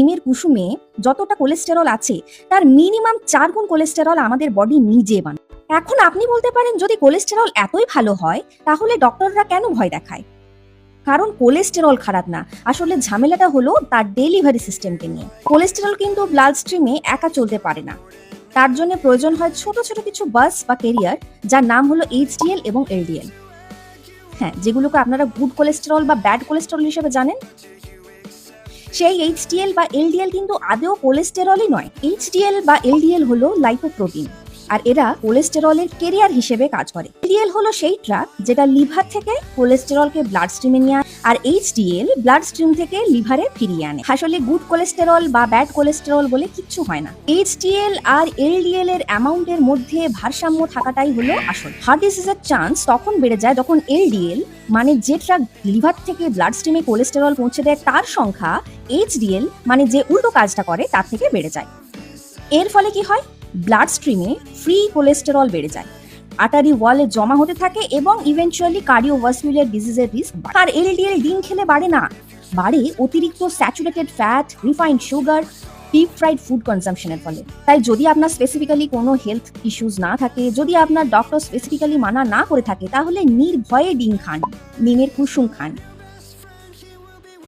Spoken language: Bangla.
ডিমের কুসুমে যতটা কোলেস্টেরল আছে তার মিনিমাম 4 গুণ কোলেস্টেরল আমাদের বডি নিজে বানায়। এখন আপনি বলতে পারেন, যদি কোলেস্টেরল এতই ভালো হয় তাহলে ডক্টররা কেন ভয় দেখায়? কারণ কোলেস্টেরল খারাপ না, আসলে ঝামেলাটা হলো তার ডেলিভারি সিস্টেমকে নিয়ে। কোলেস্টেরল কিন্তু ব্লাড স্ট্রিমে একা চলতে পারে না, তার জন্য প্রয়োজন হয় ছোট ছোট কিছু বাস বা ক্যারিয়ার, যার নাম হলো এইচডিএল এবং এলডিএল। হ্যাঁ, যেগুলোকে আপনারা গুড কোলেস্টেরল বা ব্যাড কোলেস্টেরল হিসেবে জানেন। সেই এইচডিএল বা এলডিএল কিন্তু আদৌ কোলেস্টেরলই নয়। এইচডিএল বা এলডিএল হলো লাইপোপ্রোটিন, আর এরা কোলেস্টেরলের ক্যারিয়ার হিসেবে কাজ করে। এলডিএল হলো সেই ট্রাক যেটা লিভার থেকে কোলেস্টেরলকে ব্লাড স্ট্রিমে নিয়ে আনে, আর এইচডিএল ব্লাড স্ট্রিম থেকে লিভারে ফিরিয়ে আনে। আসলে গুড কোলেস্টেরল বা ব্যাড কোলেস্টেরল বলে কিচ্ছু হয় না। এইচডিএল আর এলডিএল এর অ্যামাউন্টের মধ্যে ভারসাম্য থাকাটাই হলো আসল। হার্ট ডিজিজের চান্স তখন বেড়ে যায় যখন এলডিএল মানে যে ট্রাক লিভার থেকে ব্লাড স্ট্রিমে কোলেস্টেরল পৌঁছে দেয় তার সংখ্যা এইচডিএল মানে যে উল্টো কাজটা করে তার থেকে বেড়ে যায়। এর ফলে কি হয়? ব্লাড স্ট্রিমে ফ্রি কোলেস্টেরল বেড়ে যায়, আর্টারি ওয়ালে জমা হতে থাকে এবং ইভেন্চুয়ালি কার্ডিওভাস্কুলার ডিজিজের রিস্ক বাড়ে। আর এলডিএল ডিম খেলে বাড়ে না, বাড়ে অতিরিক্ত saturated fat, refined sugar, deep fried food কনজাম্পশনের ফলে। তাই যদি আপনার স্পেসিফিক্যালি কোনো হেলথ ইস্যুস না থাকে, যদি আপনার ডক্টর স্পেসিফিক্যালি মানা না করে থাকে, তাহলে নির্ভয়ে ডিম খান, ডিমের কুসুম খান।